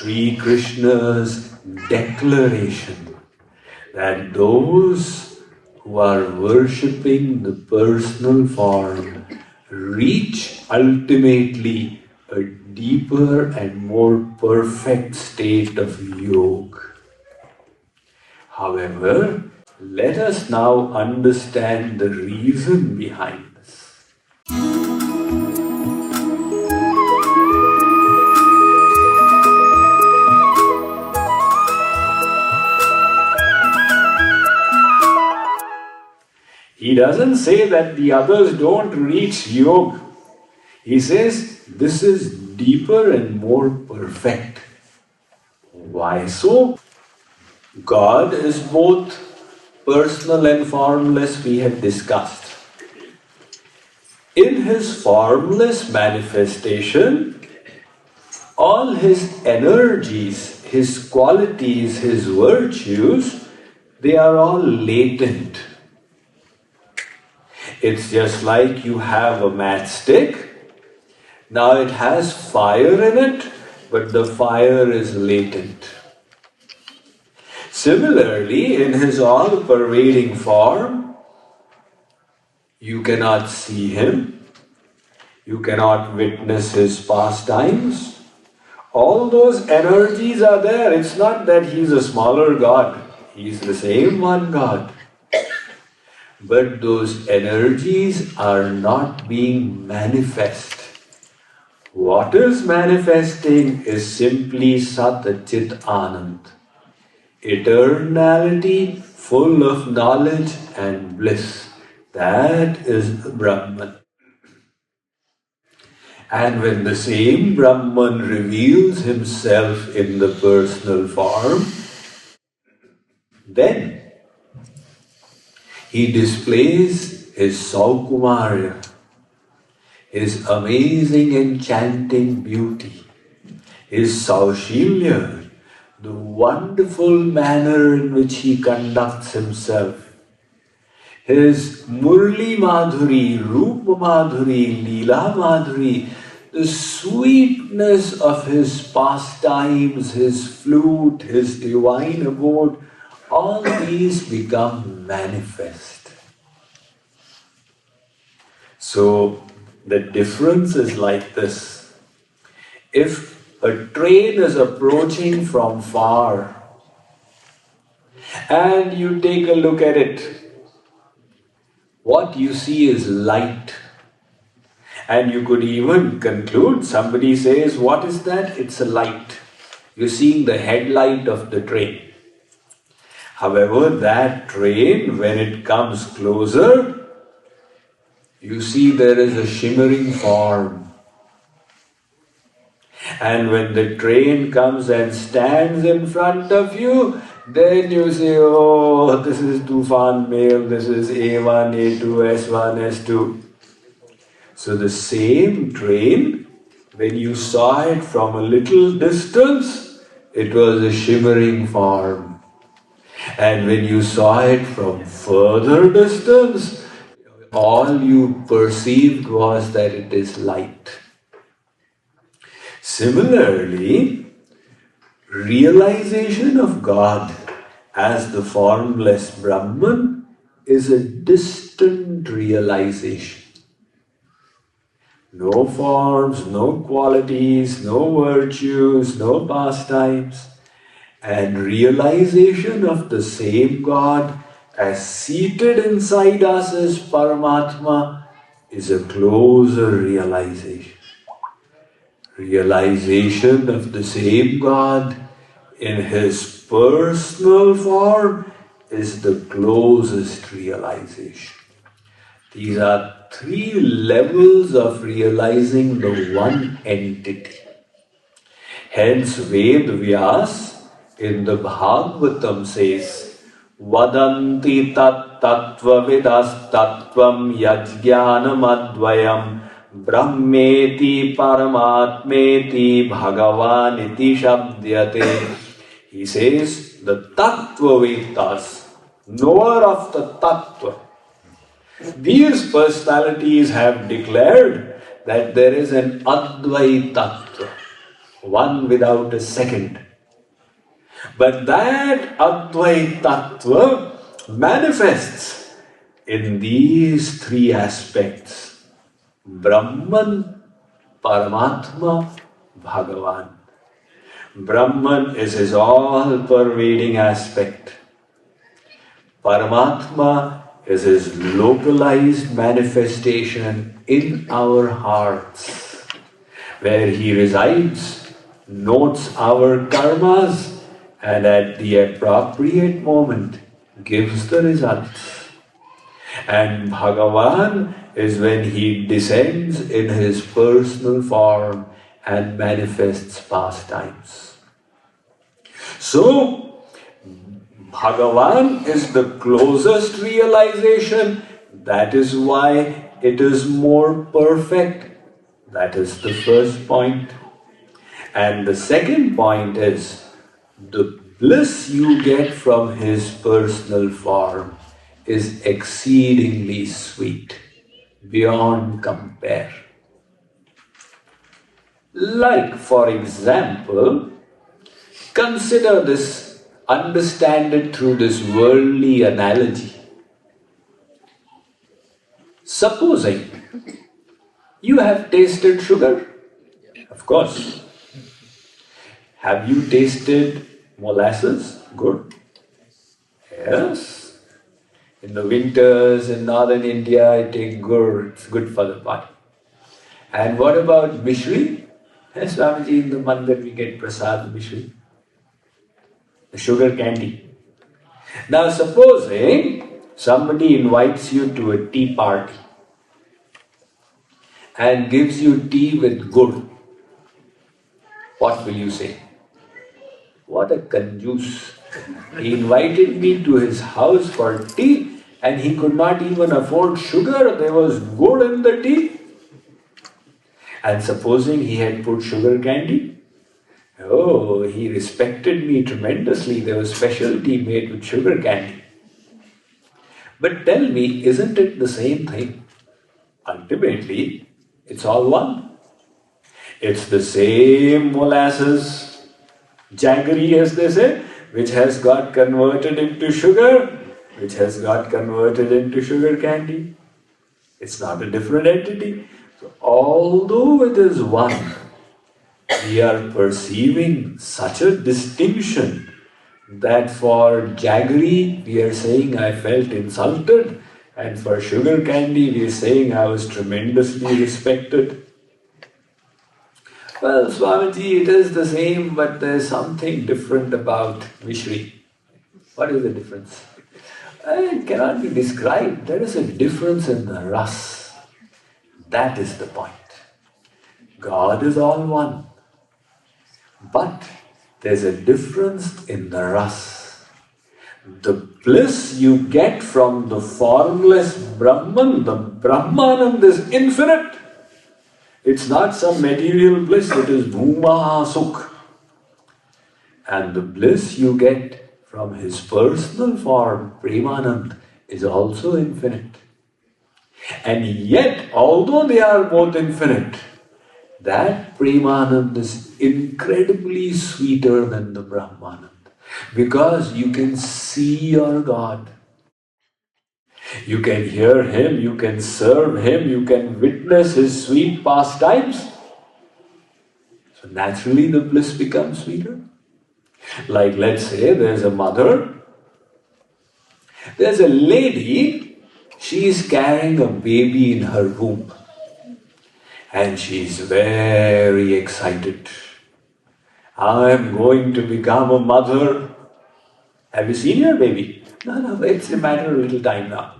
Shree Krishna's declaration that those who are worshipping the personal form reach ultimately a deeper and more perfect state of yoke. However, let us now understand the reason behind this. He doesn't say that the others don't reach yoga. He says this is deeper and more perfect. Why so? God is both personal and formless, we have discussed. In His formless manifestation, all His energies, His qualities, His virtues, they are all latent. It's just like you have a matchstick. Now it has fire in it, but the fire is latent. Similarly, in His all-pervading form, you cannot see Him, you cannot witness His pastimes. All those energies are there. It's not that He's a smaller God. He's the same one God. But those energies are not being manifest. What is manifesting is simply Sat Chit Anand. Eternality full of knowledge and bliss. That is Brahman. And when the same Brahman reveals himself in the personal form, then he displays his Saukumarya, his amazing enchanting beauty, his Saushilya, the wonderful manner in which he conducts himself, his Murli Madhuri, Rupa Madhuri, Leela Madhuri, the sweetness of his pastimes, his flute, his divine abode, all these become manifest. So the difference is like this. If a train is approaching from far and you take a look at it, what you see is light. And you could even conclude, somebody says, what is that? It's a light. You're seeing the headlight of the train. However, that train, when it comes closer, you see there is a shimmering form. And when the train comes and stands in front of you, then you say, oh, this is Tufan Mail, this is A1, A2, S1, S2. So the same train, when you saw it from a little distance, it was a shimmering form. And when you saw it from further distance, all you perceived was that it is light. Similarly, realization of God as the formless Brahman is a distant realization. No forms, no qualities, no virtues, no pastimes. And realization of the same God as seated inside us as Paramatma is a closer realization. Realization of the same God in His personal form is the closest realization. These are three levels of realizing the one entity. Hence Ved Vyas in the Bhagavatam says, Vadanti tat tattva vidas tattvam yajnanam advayam brahmeti paramatmeti bhagavaniti shabdyate. He says, the tattva vedas, knower of the tattva. These personalities have declared that there is an advai tattva. one without a second. But that Advait Tattva manifests in these three aspects: Brahman, Paramatma, Bhagavan. Brahman is his all-pervading aspect. Paramatma is his localized manifestation in our hearts, where he resides, notes our karmas, and at the appropriate moment gives the results. And Bhagavan is when he descends in his personal form and manifests pastimes. So, Bhagavan is the closest realization. That is why it is more perfect. That is the first point. And the second point is the bliss you get from his personal form is exceedingly sweet, beyond compare. Like, for example, consider this, understand it through this worldly analogy. Supposing you have tasted sugar, of course. Have you tasted molasses? Good. Yes. In the winters in northern India, I take gur, it's good for the body. And what about mishri? Yes, Swamiji, in the month that we get prasad mishri, the sugar candy. Now, supposing somebody invites you to a tea party and gives you tea with gur, what will you say? What a conjuice. He invited me to his house for tea and he could not even afford sugar. There was gur in the tea. And supposing he had put sugar candy? Oh, he respected me tremendously. There was special tea made with sugar candy. But tell me, isn't it the same thing? Ultimately, it's all one. It's the same molasses, jaggery as they say, which has got converted into sugar, which has got converted into sugar candy. It's not a different entity. So, although it is one, we are perceiving such a distinction that for jaggery we are saying I felt insulted, and for sugar candy we are saying I was tremendously respected. Well, Swamiji, it is the same, but there is something different about Mishri. What is the difference? It cannot be described. There is a difference in the ras. That is the point. God is all one. But there's a difference in the ras. The bliss you get from the formless Brahman, the Brahmanand is infinite. It's not some material bliss, it is Bhuma Sukh. And the bliss you get from his personal form, Premanand, is also infinite. And yet, although they are both infinite, that Premanand is incredibly sweeter than the Brahmanand. Because you can see your God. You can hear him, you can serve him, you can witness his sweet pastimes. So naturally the bliss becomes sweeter. Like, let's say there's a mother, there's a lady, she is carrying a baby in her womb. And she's very excited. I'm going to become a mother. Have you seen your baby? No, it's a matter of little time now.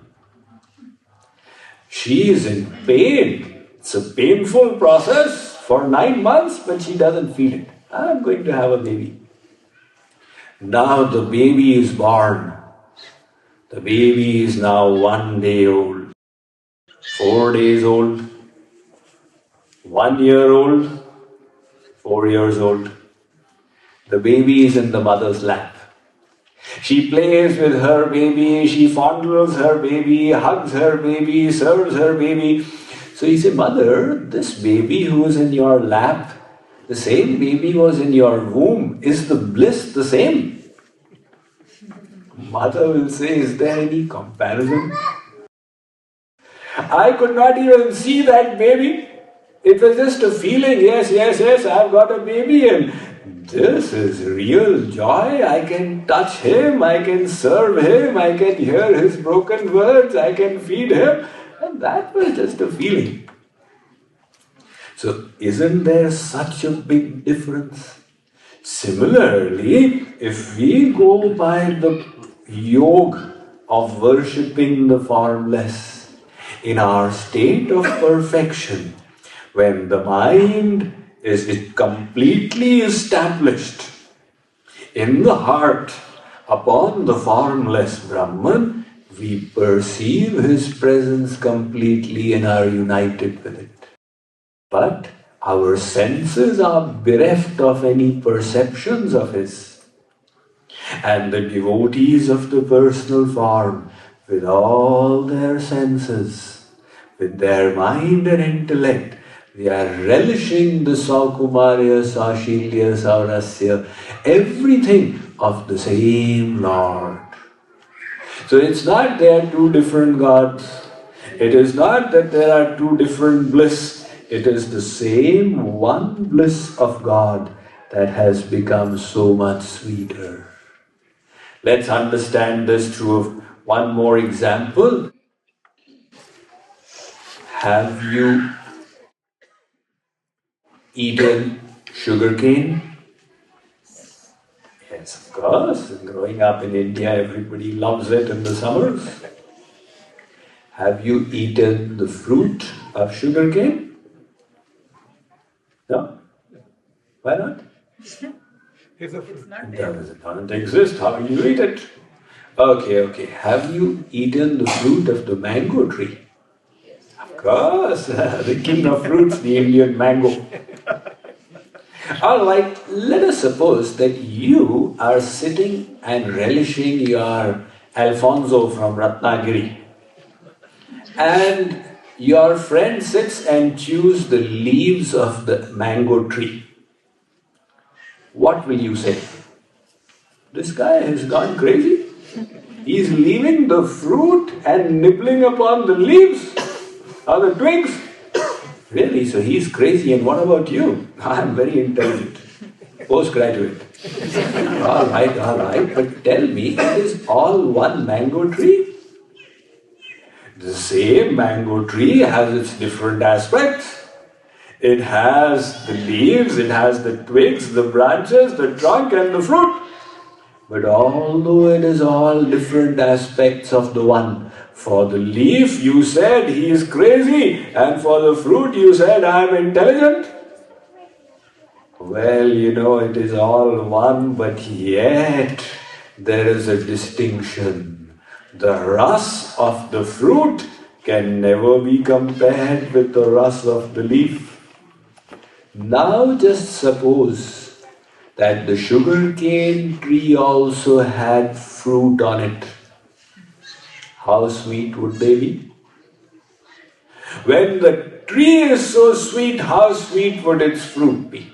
She is in pain. It's a painful process for 9 months, but she doesn't feel it. I'm going to have a baby. Now the baby is born. The baby is now 1 day old, 4 days old, 1 year old, 4 years old. The baby is in the mother's lap. She plays with her baby, she fondles her baby, hugs her baby, serves her baby. So you say, Mother, this baby who is in your lap, the same baby was in your womb. Is the bliss the same? Mother will say, is there any comparison? I could not even see that baby. It was just a feeling, yes, I've got a baby and this is real joy. I can touch him, I can serve him, I can hear his broken words, I can feed him. And that was just a feeling. So isn't there such a big difference? Similarly, if we go by the yoke of worshipping the formless in our state of perfection, when the mind is completely established in the heart upon the formless Brahman, we perceive his presence completely and are united with it. But our senses are bereft of any perceptions of his. And the devotees of the personal form, with all their senses, with their mind and intellect, they are relishing the Saukumarya, Sashilya, Saurasya, everything of the same Lord. So it's not there are two different gods. It is not that there are two different bliss. It is the same one bliss of God that has become so much sweeter. Let's understand this through one more example. Have you eaten sugarcane? Yes, of course. Growing up in India, everybody loves it in the summers. Have you eaten the fruit of sugarcane? No? Why not? It's a fruit. It doesn't exist. How will you eat it? Okay. Have you eaten the fruit of the mango tree? Of course. The king of fruits, the Indian mango. Alright, let us suppose that you are sitting and relishing your Alfonso from Ratnagiri, and your friend sits and chews the leaves of the mango tree. What will you say? This guy has gone crazy. He's leaving the fruit and nibbling upon the leaves or the twigs. Really? So he's crazy, and what about you? I'm very intelligent. Postgraduate. All right. But tell me, it is all one mango tree? The same mango tree has its different aspects. It has the leaves, it has the twigs, the branches, the trunk and the fruit. But although it is all different aspects of the one, for the leaf you said he is crazy, and for the fruit you said I am intelligent. Well, it is all one, but yet there is a distinction. The rus of the fruit can never be compared with the rus of the leaf. Now just suppose that the sugarcane tree also had fruit on it. How sweet would they be? When the tree is so sweet, how sweet would its fruit be?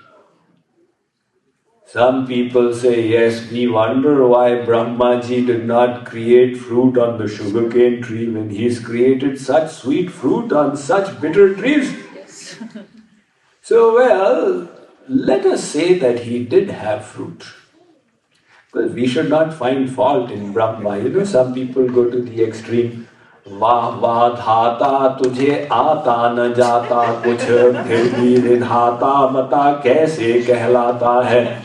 Some people say, yes, we wonder why Brahmaji did not create fruit on the sugarcane tree when he's created such sweet fruit on such bitter trees. Yes. So, well, let us say that he did have fruit. Because we should not find fault in Brahma. Some people go to the extreme. Vah vah dhata tujhe aata na jata kuch phir bhi ridhata mata kaise kehlata hai.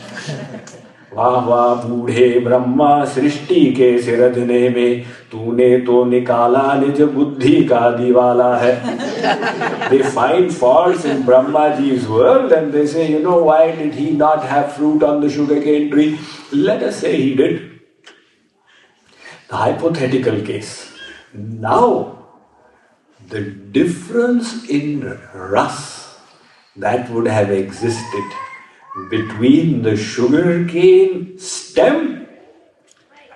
वाह वाह बूढ़े ब्रह्मा सृष्टि के सिरजने में तूने तो निकाला निज बुद्धि का दिवाला है. They find faults in Brahmaji's world and they say, why did he not have fruit on the sugarcane tree? Let us say he did. The hypothetical case. Now, the difference in ras that would have existed between the sugarcane stem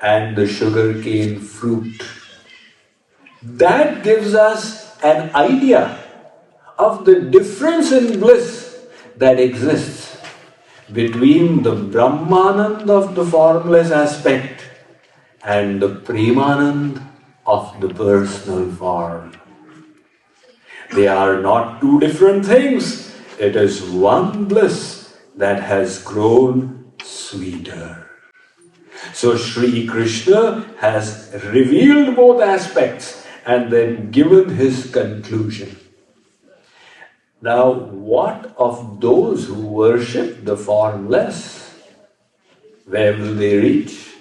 and the sugarcane fruit. That gives us an idea of the difference in bliss that exists between the Brahmanand of the formless aspect and the Premanand of the personal form. They are not two different things. It is one bliss that has grown sweeter. So Shree Krishna has revealed both aspects and then given his conclusion. Now, what of those who worship the formless? Where will they reach?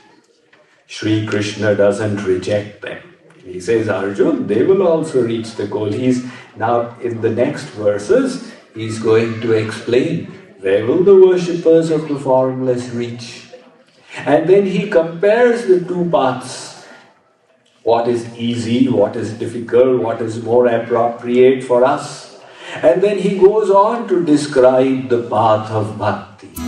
Shree Krishna doesn't reject them. He says, Arjun, they will also reach the goal. He's now in the next verses, he's going to explain where will the worshippers of the formless reach. And then he compares the two paths. What is easy, what is difficult, what is more appropriate for us. And then he goes on to describe the path of bhakti.